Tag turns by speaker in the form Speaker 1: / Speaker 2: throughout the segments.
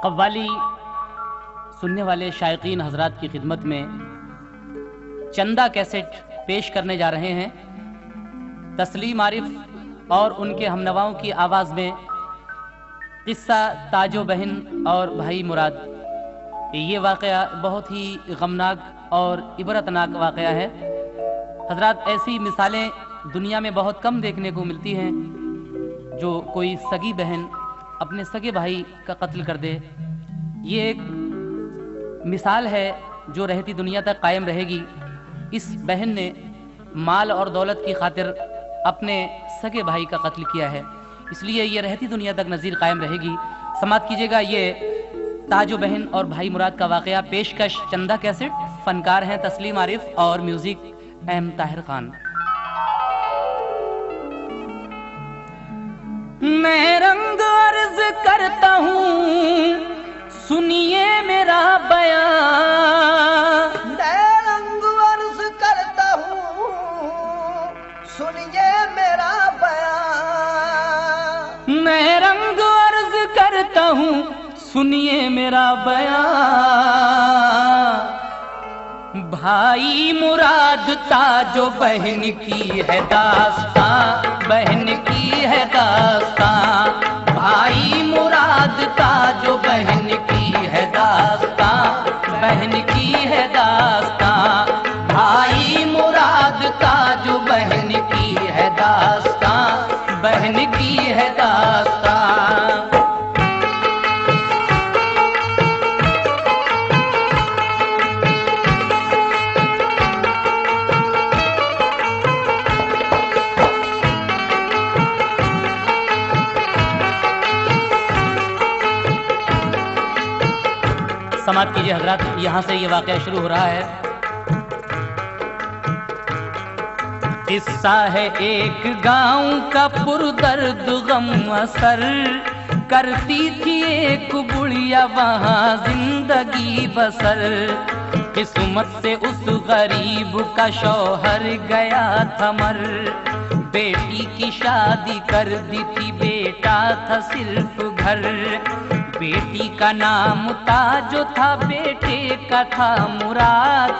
Speaker 1: कव्वाली सुनने वाले शायकीन हजरात की खिदमत में चंदा कैसेट पेश करने जा रहे हैं। तस्लीम आरिफ और उनके हमनवाओं की आवाज़ में किस्सा ताजो बहन और भाई मुराद। ये वाक़या बहुत ही गमनाक और इबरतनाक वाक़या है। हजरात, ऐसी मिसालें दुनिया में बहुत कम देखने को मिलती हैं जो कोई सगी बहन अपने सगे भाई का कत्ल कर दे। ये एक मिसाल है जो रहती दुनिया तक कायम रहेगी। इस बहन ने माल और दौलत की खातिर अपने सगे भाई का कत्ल किया है, इसलिए ये रहती दुनिया तक नज़ीर कायम रहेगी। समाप्त कीजिएगा ये ताजो बहन और भाई मुराद का वाक़या। पेशकश चंदा कैसेट, फनकार हैं तस्लीम आरिफ और म्यूजिक एम ताहिर खान। मैं रंग अर्ज करता हूँ, सुनिए मेरा बयान।
Speaker 2: मैं रंग अर्ज करता हूँ, सुनिए मेरा बयान।
Speaker 1: मैं रंग अर्ज करता हूँ, सुनिए मेरा बयान। भाई मुराद ताजो बहन की है दास्तां, बहन की है दास्तां। भाई मुराद ताजो बहन की है दास्तां, बहन की है दास्तां। भाई मुराद ताजो बहन की है दास्तां, बहन की है दास्तां। समाप्त कीजिए हजरात, यहाँ से ये वाक़या शुरू हो रहा है। किस्सा है एक गांव का पुरदर्द गम असर, करती थी एक बुढ़िया वहाँ जिंदगी बसर। किस्मत से उस गरीब का शौहर गया था मर, बेटी की शादी कर दी थी, बेटा था सिर्फ घर। बेटी का नाम ताजो था, बेटे का था मुराद।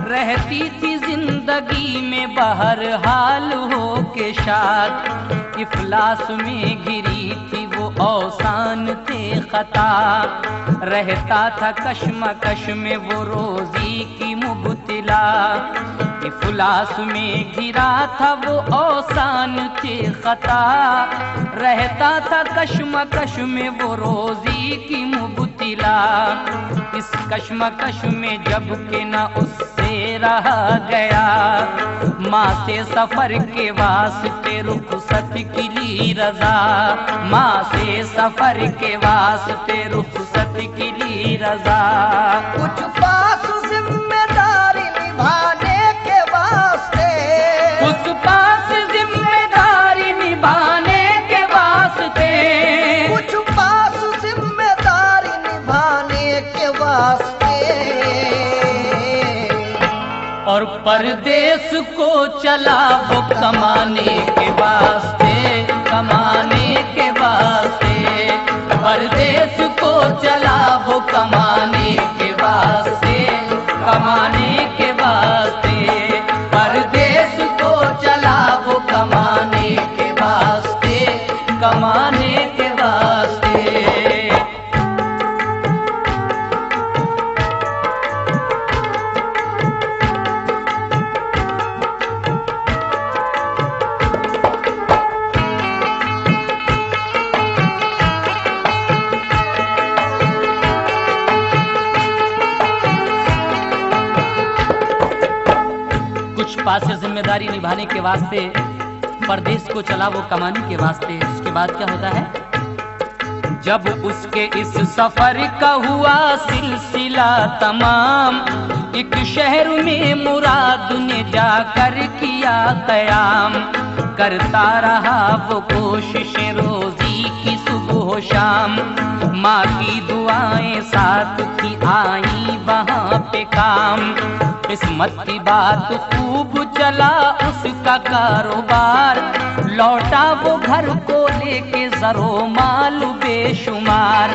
Speaker 1: रहती थी जिंदगी में बहरहाल हो के शाद। इफलास में गिरी थी वो औसान थे खता, रहता था कश्मकश में वो रोजी की मुबतला। इफलास में गिरा था वो औसान थे खता, रहता था कश्मकश में वो रोजी की मुबतला। इस कश्मकश में जब के ना उससे रहा गया, माँ से सफर के वास्ते रुखसत की ली रजा। माँ से सफर के वास्ते रुखसत की ली रजा।
Speaker 2: कुछ पास जिम्मेदारी निभाने के वास्ते,
Speaker 1: कुछ पास जिम्मेदारी निभाने के वास्ते,
Speaker 2: कुछ पास जिम्मेदारी निभाने के वास्ते।
Speaker 1: और परदेश को चला वो कमाने के वास्ते, कमाने के वास्ते। परदेश को चला वो कमाने के वास्ते, कमाने के वास्ते। परदेश को चला वो कमाने के वास्ते, कमाने के वास्ते। पास से जिम्मेदारी निभाने के वास्ते परदेश को चला वो कमाने के वास्ते। उसके बाद क्या होता है? जब उसके इस सफर का हुआ सिलसिला तमाम, एक शहर में मुराद ने जाकर किया कयाम। करता रहा वो कोशिशें रोजी की सुबह शाम, माँ की दुआएं साथ थी आई वहाँ पे काम। किस्मत की बात खूब चला उसका कारोबार, लौटा वो घर को लेके जरो माल बेशुमार।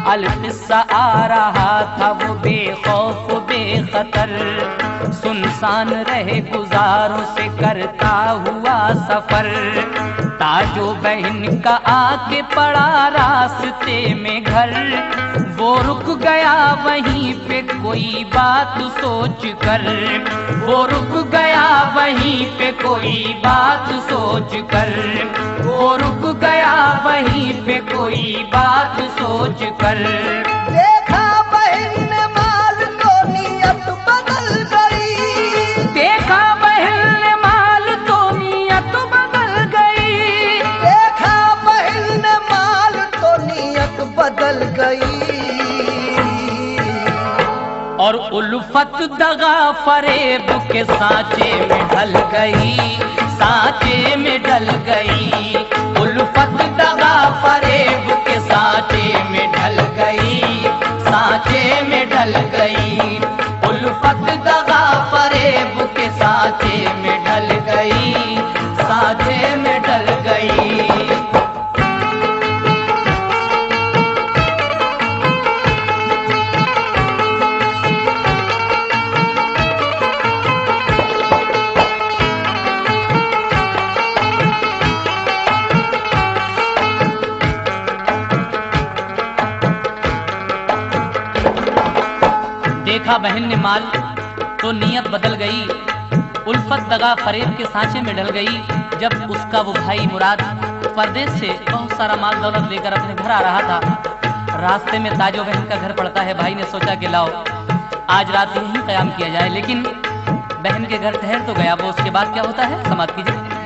Speaker 1: अलकिस्सा आ रहा था वो बेखौफ बेखतर, सुनसान रहे गुजारों से करता हुआ सफर। ताजो बहन का आके पड़ा रास्ते में घर, वो रुक गया वहीं पे कोई बात सोच कर, वो रुक गया वहीं पे कोई बात सोच कर, वो रुक गया वहीं पे कोई बात सोच कर।
Speaker 2: देखा बहन ने माल तो नियत बदल गई,
Speaker 1: देखा बहन ने माल तो नियत बदल गई,
Speaker 2: देखा बहन ने माल तो नियत बदल गई।
Speaker 1: और उल्फत दगा फरेब के सांचे में ढल गई, सांचे में ढल गई। उल्फत दगा फरेब के सांचे में ढल गई, सांचे में ढल गई। उल्फत दगा फरेब के सांचे में ढल गई, सांचे में ढल गई। देखा बहन ने माल तो नीयत बदल गई, उल्फत दगा फरेब के सांचे में ढल गई। जब उसका वो भाई मुराद परदेश से बहुत सारा माल दौलत लेकर अपने घर आ रहा था, रास्ते में ताजो बहन का घर पड़ता है। भाई ने सोचा कि लाओ आज रात यहीं कयाम किया जाए, लेकिन बहन के घर ठहर तो गया वो। उसके बाद क्या होता है समाप्त कीजिए।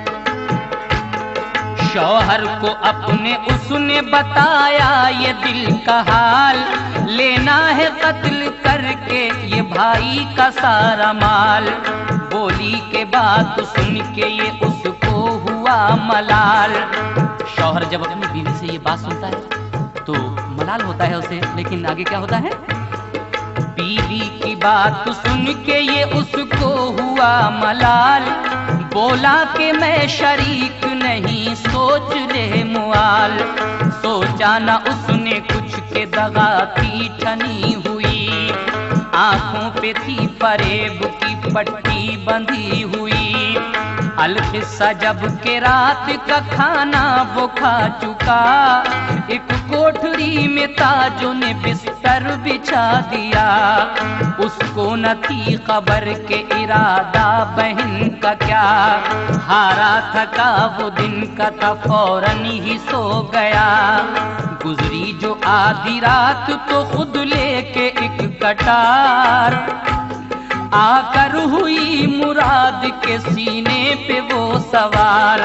Speaker 1: शौहर को अपने उसने बताया ये दिल का हाल, लेना है कत्ल करके ये भाई का सारा माल। बोली के बात सुन के ये उसको हुआ मलाल। शौहर जब अपनी बीवी से ये बात सुनता है तो मलाल होता है उसे, लेकिन आगे क्या होता है? बीवी की बात सुन के ये उसको हुआ मलाल, बोला कि मैं शरीक नहीं सोच ले मुआल। सोचा ना उसने कुछ के दगा थी ठनी हुई, आंखों पे थी फरेब की पट्टी बंधी हुई। अलकिस्सा जब के रात का खाना वो खा चुका, एक कोठरी में ताजों ने बिस्तर बिछा दिया। उसको न थी खबर के इरादा बहन का क्या, हारा थका वो दिन का था फौरन ही सो गया। गुजरी जो आधी रात तो खुद लेके एक कटार, आकर हुई मुराद के सीने पे वो सवार।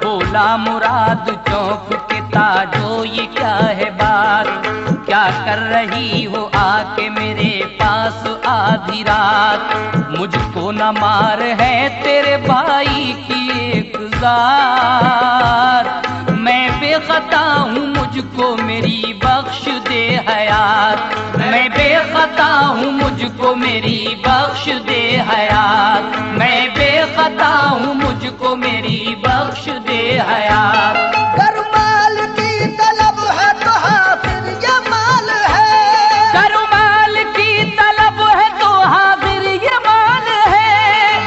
Speaker 1: बोला मुराद चौंक के ताजो ये क्या है बात, क्या कर रही हो आके मेरे पास आधी रात। मुझको न मार है तेरे भाई की एक ज़ात, मैं बेखता हूँ मुझको मेरी बख्श दे हयात। मैं बेखता हूँ मुझको मेरी बख्श दे हयात। मैं बेखता हूँ मुझको मेरी बख्श दे हयात।
Speaker 2: कर माल की तलब है तो हाजिर ये माल है,
Speaker 1: कर माल की तलब है तो हाजिर ये माल है।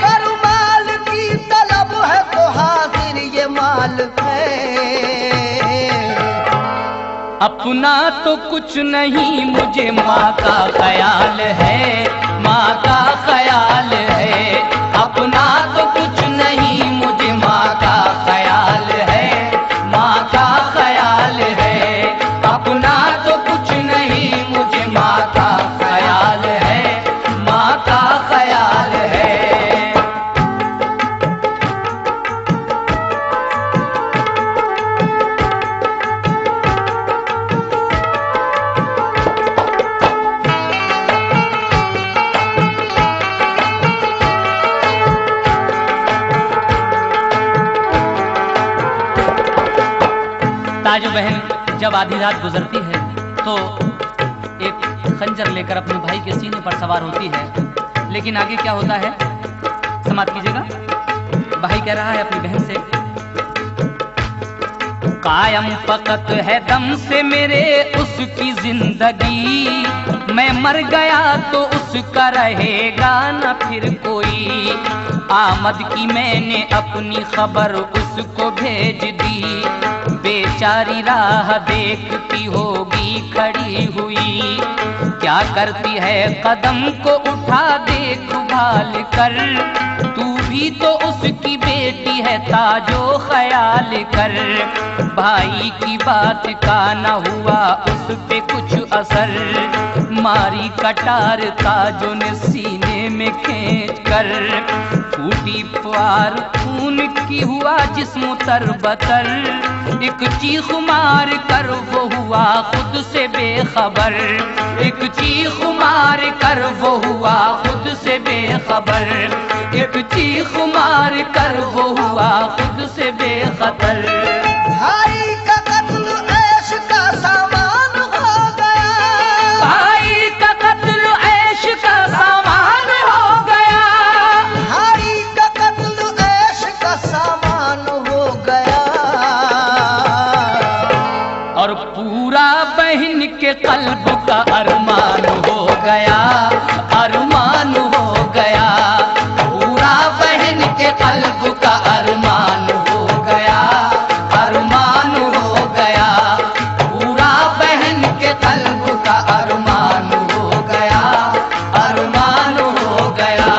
Speaker 2: कर माल की तलब है तो हाजिर ये माल है।
Speaker 1: अपना तो कुछ नहीं मुझे माँ का ख्याल है, माँ का ख्याल है। अपना तो कुछ नहीं मुझे माँ का ख्याल है, माँ का ख्याल है। अपना तो कुछ नहीं मुझे माँ का ख्याल है, माँ का ख्याल है। ताजो बहन जब आधी रात गुजरती है तो एक खंजर लेकर अपने भाई के सीने पर सवार होती है। लेकिन आगे क्या होता है समाप्त कीजिएगा। भाई कह रहा है अपनी बहन से, कायम फकत है दम से मेरे उसकी जिंदगी, मैं मर गया तो उसका रहेगा न फिर कोई। आमद की मैंने अपनी खबर उसको भेज दी, बेचारी राह देखती होगी खड़ी हुई। क्या करती है कदम को उठा देखभाल कर, तू भी तो उसकी बेटी है ताजो ख्याल कर। भाई की बात का न हुआ उस पे कुछ असर, मारी कटार ताजो ने सीने में खींच कर। फूटी प्यार खून की हुआ जिस्म तरबतर, एक चीख मार कर वो हुआ खुद से बेखबर। एक चीख मार कर वो हुआ खुद से बेखबर, एक चीख मार कर वो हुआ खुद से बेखबर।
Speaker 2: भाई का कत्ल ऐश का सामान हो गया,
Speaker 1: भाई का कत्ल ऐश का सामान हो गया,
Speaker 2: भाई का कत्ल ऐश का सामान हो गया।
Speaker 1: और पूरा बहन के कल्ब का अरमान हो गया, अरमान हो गया। पूरा बहन के कल्ब का अरमान हो गया, अरमान हो गया। पूरा बहन के कल्ब का अरमान हो गया, अरमान हो गया।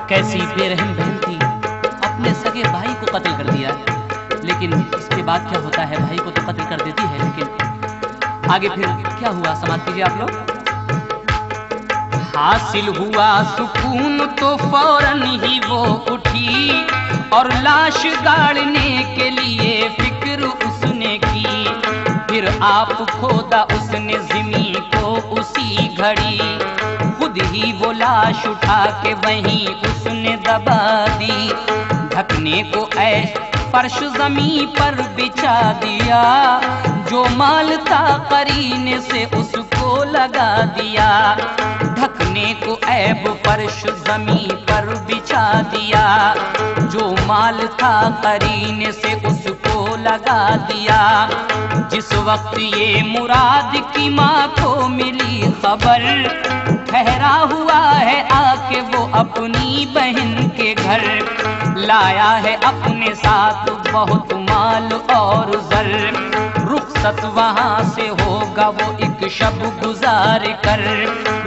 Speaker 1: कैसी बेरहम बहन थी, अपने सगे भाई को कत्ल कर दिया। लेकिन इसके बाद क्या होता है, भाई को तो कत्ल कर देती है, लेकिन आगे फिर क्या हुआ समाप्त कीजिए आप लोग। हासिल हुआ सुकून तो फौरन ही वो उठी, और लाश गाड़ने के लिए फिक्र उसने की। फिर आप खोदा उसने ज़मीन को उसी घड़ी, खुद ही वो लाश उठा के वहीं उसने दबा दी। ढकने को ऐश फर्श जमीन पर बिछा दिया, जो माल था करीने से उसको लगा दिया। ढकने को ऐब फर्श जमीन पर बिछा दिया, जो माल था करीने से उसको लगा दिया। जिस वक्त ये मुराद की माँ को मिली खबर, ठहरा हुआ है आके वो अपनी बहन के घर। लाया है अपने साथ बहुत माल और जर, रुखसत वहाँ से होगा वो एक शब गुजार कर।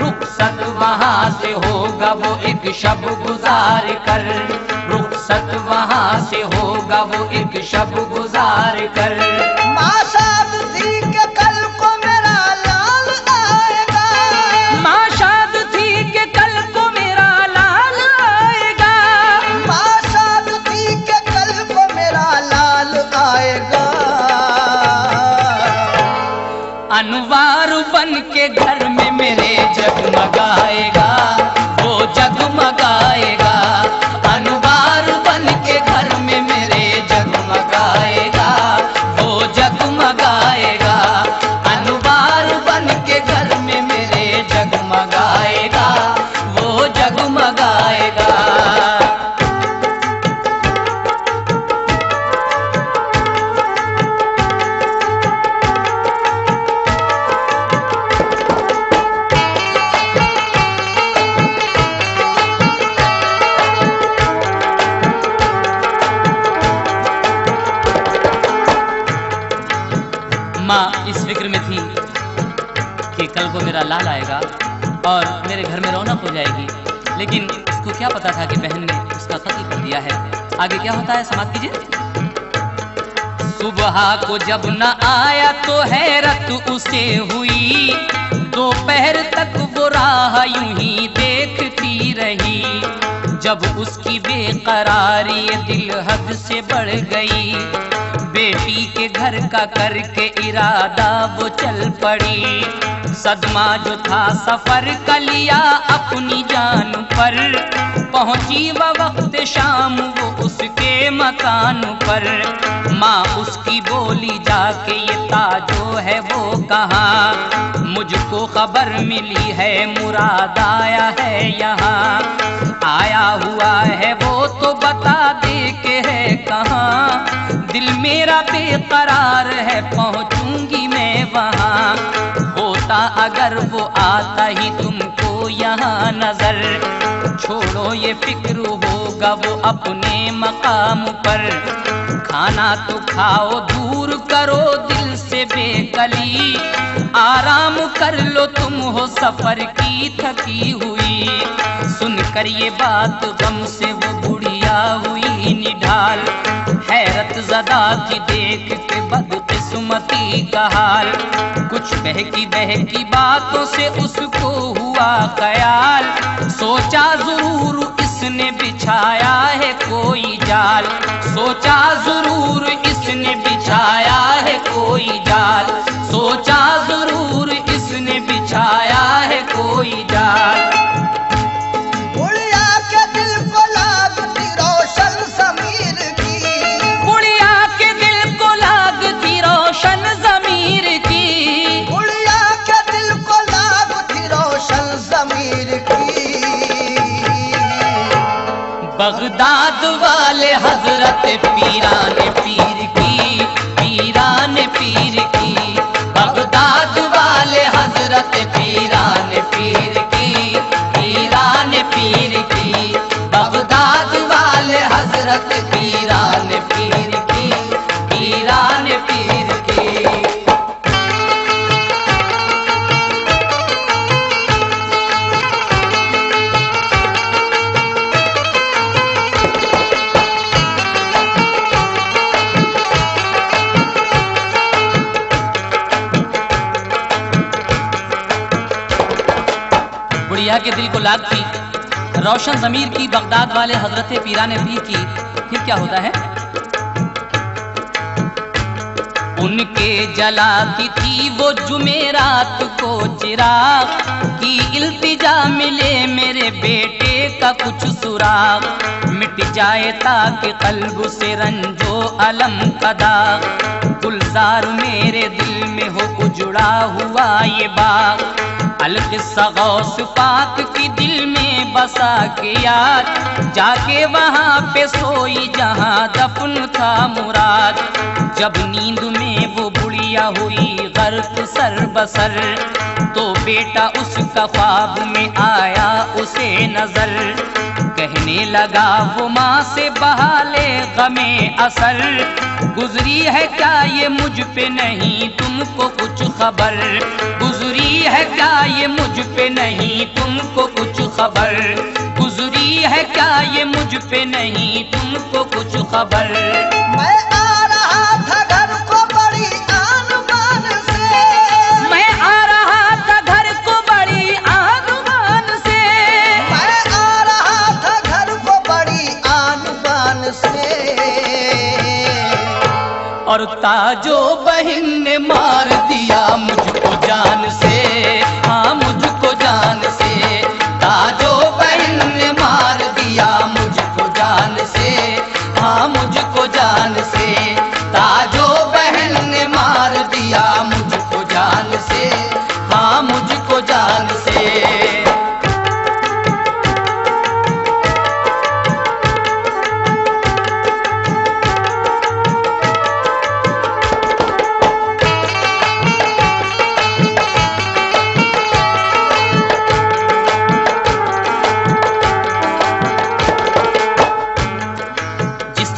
Speaker 1: रुखसत वहाँ से होगा वो एक शब गुजार कर, रुखसत वहाँ से होगा वो एक शब गुजार कर।
Speaker 2: माँ शाद थी कि कल को मेरा लाल आएगा,
Speaker 1: माँ शाद थी कि कल को मेरा लाल आएगा,
Speaker 2: माँ शाद थी कि कल को मेरा लाल आएगा।
Speaker 1: अनवार बन के घर में मेरे जगमगाएगा, वो जगमगाएगा। अनवार बन के घर में मेरे जगमगाएगा, वो जगमगाएगा। अनवार बन के घर में मेरे जगमगाएगा, वो जगमगाएगा। माँ इस फिक्र में थी कि कल को मेरा लाल आएगा और मेरे घर में रौनक हो जाएगी, लेकिन उसको क्या पता था कि बहन ने उसका कत्ल कर दिया है। आगे क्या होता है समाप्त कीजिए। सुबह को जब न आया तो हैरत उसे हुई, दोपहर तक वो राह यूं ही देखती रही। जब उसकी बेकरारी दिल हद से बढ़ गई, बेटी के के घर का करके इरादा वो चल पड़ी। सदमा जो था सफर का लिया अपनी जान पर, पहुंची वह वक्त शाम वो उसके मकान पर। माँ उसकी बोली जाके ये ताजो है वो कहाँ, मुझको खबर मिली है मुराद आया है यहाँ। आया हुआ है वो तो बता दे के है कहाँ, दिल मेरा बेकरार है पहुंचूंगी मैं वहाँ। होता अगर वो आता ही तुमको यहाँ नजर, छोड़ो ये फिक्र होगा वो अपने मकाम पर। खाना तो खाओ दूर करो दिल से बेकली, आराम कर लो तुम हो सफर की थकी हुई। सुनकर ये बात गम से वो बुढ़िया हुई निढाल, हैरत ज़दा थी देख के बदकिस्मती का हाल। कुछ बहकी बातों से उसको हुआ ख्याल, सोचा जरूर इसने बिछाया है कोई जाल। सोचा जरूर इसने बिछाया है कोई जाल, सोचा जरूर इसने बिछाया है कोई जाल।
Speaker 2: बुढ़िया के दिल को लागती रोशन ज़मीर की,
Speaker 1: बुढ़िया के दिल को लागती रोशन ज़मीर की,
Speaker 2: बुढ़िया के दिल को लागती रोशन ज़मीर की।
Speaker 1: बगदाद वाले हजरत पीराने पीर की, पीराने पीर की। बगदाद वाले हजरत पीराने पीर की, पीराने पीर की। बगदाद वाले हजरत पीराने पीर की, पीराने पीर की। बुढ़िया के दिल को लागती रोशन ज़मीर की, बगदाद वाले हजरत पीराने पीर की। फिर क्या होता है? उनके जलाती थी वो जुमेरात को चिराग, की इल्तिजा मिले मेरे बेटे का कुछ सुराग। मिट जाए ताकि कल्ब से रंजो अलम का दाग, गुलजार मेरे दिल में हो उजड़ा हुआ ये बाग। अलकिस्सा गौस पाक की दिल में बसा के याद, जाके वहाँ पे सोई जहाँ दफन था मुराद। जब नींद में वो बुढ़िया हुई गर्क सर बसर, तो बेटा उसका ख्वाब में आया उसे नजर। कहने लगा वो माँ से बहाले गमे असर, गुजरी है क्या ये मुझ पे नहीं तुमको कुछ खबर, गुजरी है क्या ये मुझ पे नहीं तुमको कुछ खबर, गुजरी है क्या ये मुझ पे नहीं तुमको कुछ खबर।
Speaker 2: मैं आ रहा था घर को बड़ी आन बान से,
Speaker 1: मैं आ रहा था घर को बड़ी आन बान से,
Speaker 2: मैं आ रहा था घर को बड़ी आन बान से।
Speaker 1: और ताजो बहन ने मार दिया मुझको जान से, हाँ मुझको जान से। ताजो बहन ने मार दिया मुझको जान से, हाँ मुझको जान से। ताजो बहन ने मार दिया मुझको जान से, हाँ मुझको जान से।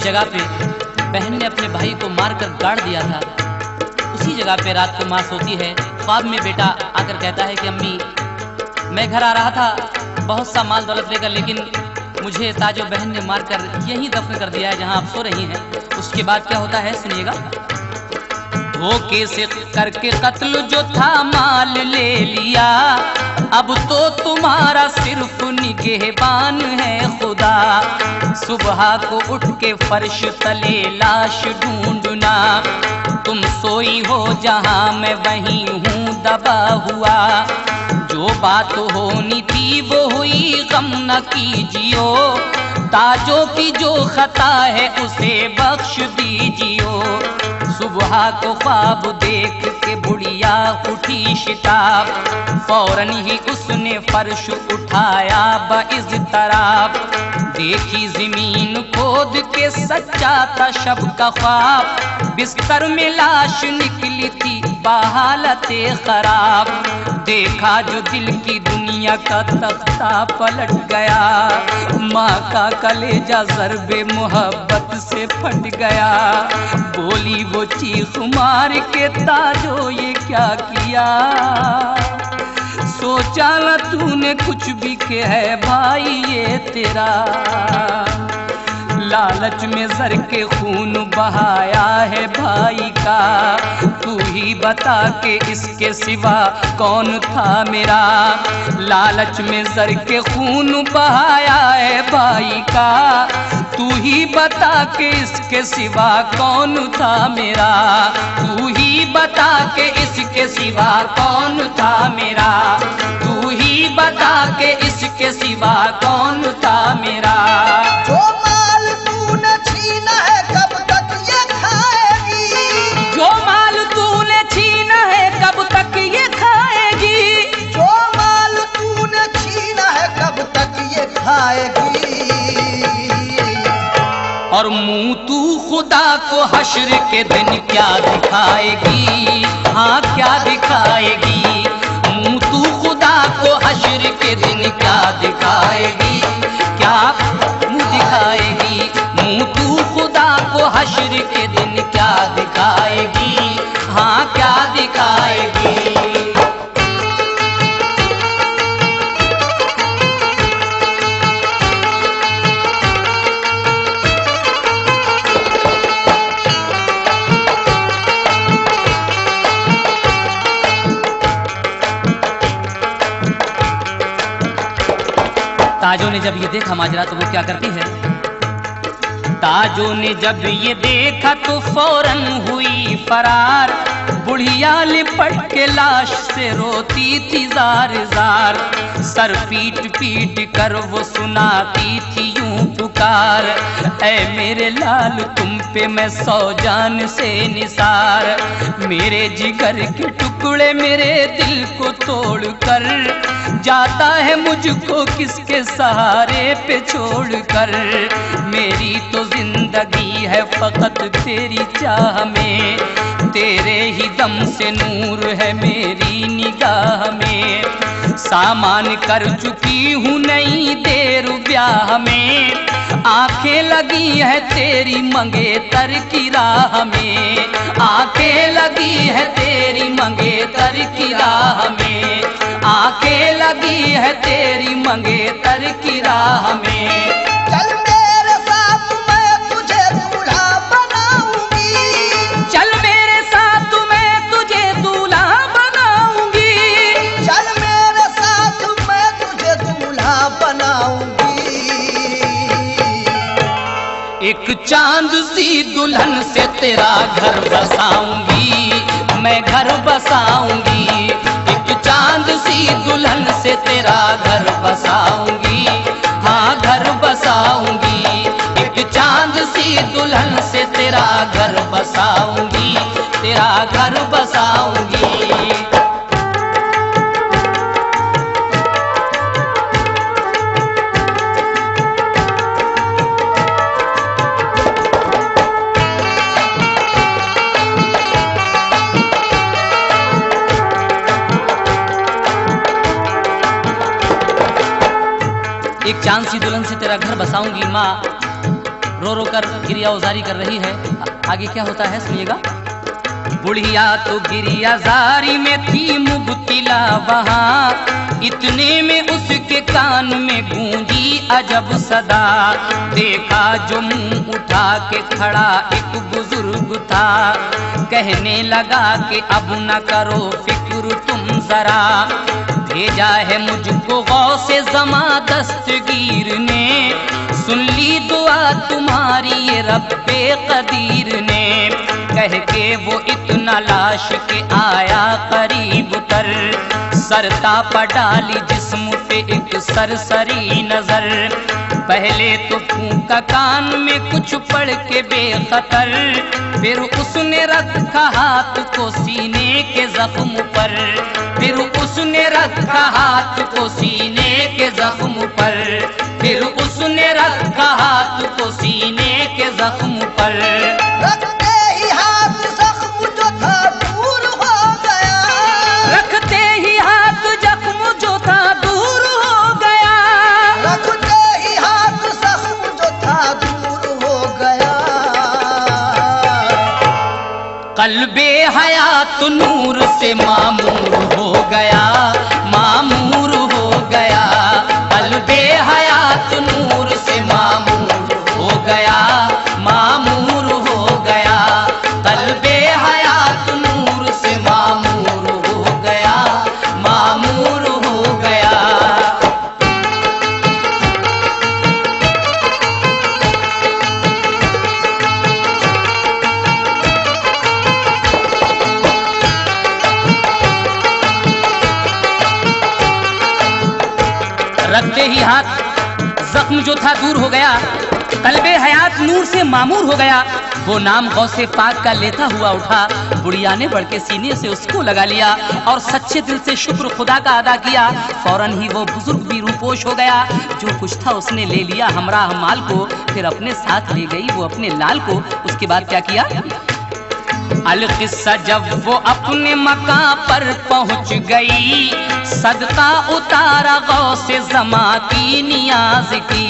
Speaker 1: जगह पे बहन ने अपने भाई को मारकर गाड़ दिया था, उसी जगह पे रात को माँ सोती है। ख्वाब में बेटा आकर कहता है कि अम्मी मैं घर आ रहा था बहुत सा माल दौलत लेकर, लेकिन मुझे ताजो बहन ने मारकर यहीं दफन कर दिया है जहाँ आप सो रही हैं। उसके बाद क्या होता है सुनिएगा। धोखे से करके कत्ल जो था माल ले लिया, अब तो तुम्हारा सिर्फ निगहबान है खुदा। सुबह को उठ के फर्श तले लाश ढूंढना, तुम सोई हो जहां मैं वहीं हूँ दबा हुआ। जो बात होनी थी वो हुई, गम न कीजियो। ताजों की जो खता है उसे बख्श दीजियो। सुबह को ख्वाब देख के बुढ़िया उठी शिताब, फौरन ही उसने फर्श उठाया बइज़्तिराब। देखी जमीन खोद के सच्चा था शब का ख्वाब, बिस्तर में लाश निकली थी बहालते खराब। देखा जो दिल की दुनिया का तख्ता पलट गया, माँ का कलेजा ज़र्बे मोहब्बत से फट गया। बोली वो चीख मार के, ताजो ये क्या किया। सोचा न तूने कुछ भी के है भाई ये तेरा। लालच में ज़र के खून बहाया है भाई का। तू ही बता के इसके सिवा कौन था मेरा। लालच में ज़र के खून बहाया है भाई का। तू ही बता के इसके सिवा कौन था मेरा। तू ही बता के इसके सिवा कौन था मेरा। तू ही बता के इसके सिवा कौन था मेरा।
Speaker 2: जो माल तूने छीना है कब तक ये खाएगी।
Speaker 1: जो माल तूने छीना है कब तक ये खाएगी।
Speaker 2: जो माल तूने छीना है कब तक ये खाएगी।
Speaker 1: और मुंह तू खुदा को हश्र के दिन क्या दिखाएगी। हाँ क्या दिखाएगी। मुंह तू खुदा को हश्र के दिन क्या दिखाएगी। क्या मुंह दिखाएगी। मुंह तू खुदा को हश्र के दिन क्या दिखाएगी। हाँ क्या दिखाएगी। ताजों ने जब ये देखा माजरा तो वो क्या करती है। ताजों ने जब ये देखा तो फौरन हुई फरार। बुढ़िया लिपट के लाश से रोती थी जार जार। सर पीट पीट कर वो सुनाती थी यूं पुकार। ऐ मेरे लाल तुम पे मैं 100 जान से निसार। मेरे जिगर के टुकड़े मेरे दिल को तोड़ कर जाता है मुझको किसके सहारे पे छोड़ कर। मेरी तो जिंदगी है फकत तेरी चाह में। तेरे ही दम से नूर है मेरी निगाह में। सामान कर चुकी हूँ नई देर ब्याह में। आंखें लगी है तेरी मंगेतर की राह में। आंखें लगी है तेरी मंगेतर की राह में। आंखें लगी है तेरी मंगेतर की राह में।
Speaker 2: चल मेरे साथ मैं तुझे दूल्हा बनाऊंगी।
Speaker 1: चल मेरे साथ मैं तुझे दूल्हा बनाऊंगी।
Speaker 2: चल मेरे साथ मैं तुझे दूल्हा बनाऊंगी।
Speaker 1: एक चांद सी दुल्हन से तेरा घर बसाऊंगी। मैं घर बसाऊंगी। एक चांद सी दुल्हन से तेरा घर बसाऊंगी। हाँ घर बसाऊंगी। एक चांद सी दुल्हन से तेरा घर बसाऊंगी। तेरा घर बसाऊंगी। एक चांद सी दुल्हन से तेरा घर बसाऊंगी। माँ रो रो कर गिरिया उजारी कर रही है। आगे क्या होता है सुनिएगा। बुढ़िया तो गिरिया जारी में थी मुब्तिला वहाँ। इतने में उसके कान में गूंजी अजब सदा। देखा जो मुंह उठा के खड़ा एक बुजुर्ग था। कहने लगा कि अब न करो फिक्र तुम जरा। भेजा है मुझको गौसे ज़मा दस्तगीर ने। सुन ली दुआ तुम्हारी ये रब्बे कदीर ने। कह के वो इतना लाश के आया करीब तर, सरता पर डाली जिस्म पे एक सरसरी नजर, पहले तो फूंका कान में कुछ पढ़ के बेखतर, फिर उसने रखा हाथ को सीने के जख्म पर, फिर उसने रखा हाथ को सीने के जख्म पर, फिर उसने रखा हाथ को सीने के जख्म पर।
Speaker 2: रखते ही हाथ जख्म जो था दूर हो गया,
Speaker 1: रखते ही हाथ जख्म जो था दूर हो गया,
Speaker 2: रखते ही हाथ जख्म जो था दूर हो गया।
Speaker 1: कल्बे हयात नूर से मामूर हो गया, मामूर हो गया, कल्बे हयात नूर से मामूर हो गया, मामूर हो गया, कल्बे हयात नूर से मामूर हो गया, मामूर हो गया। रखते ही हाथ जख्म जो था दूर हो गया, कल्बे हयात नूर से मामूर हो गया। वो नाम गौसे पाक का लेता हुआ उठा, बुढ़िया ने बढ़ के सीने से उसको लगा लिया और सच्चे दिल से शुक्र खुदा का अदा किया। फौरन ही वो बुजुर्ग भी रूपोश हो गया, जो कुछ था उसने ले लिया हमरा माल को, फिर अपने साथ ले गई वो अपने लाल को। उसके बाद क्या किया? अल किस्सा जब वो अपने मकां पर पहुंच गई, सदका उतारा गौसे ज़मा की नियाज की,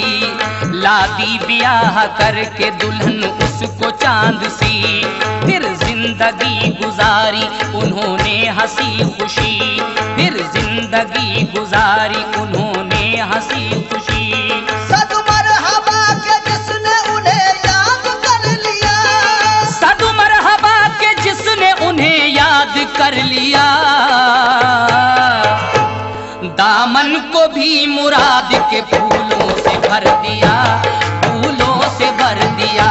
Speaker 1: लादी ब्याह करके दुल्हन उसको चांद सी, फिर जिंदगी गुजारी उन्होंने हंसी खुशी, फिर जिंदगी गुजारी उन्होंने हंसी खुशी।
Speaker 2: सद मरहबा के जिसने उन्हें याद कर लिया,
Speaker 1: सद मरहबा के जिसने उन्हें याद कर लिया, दामन को भी मुराद के फूलों से भर दिया, फूलों से भर दिया।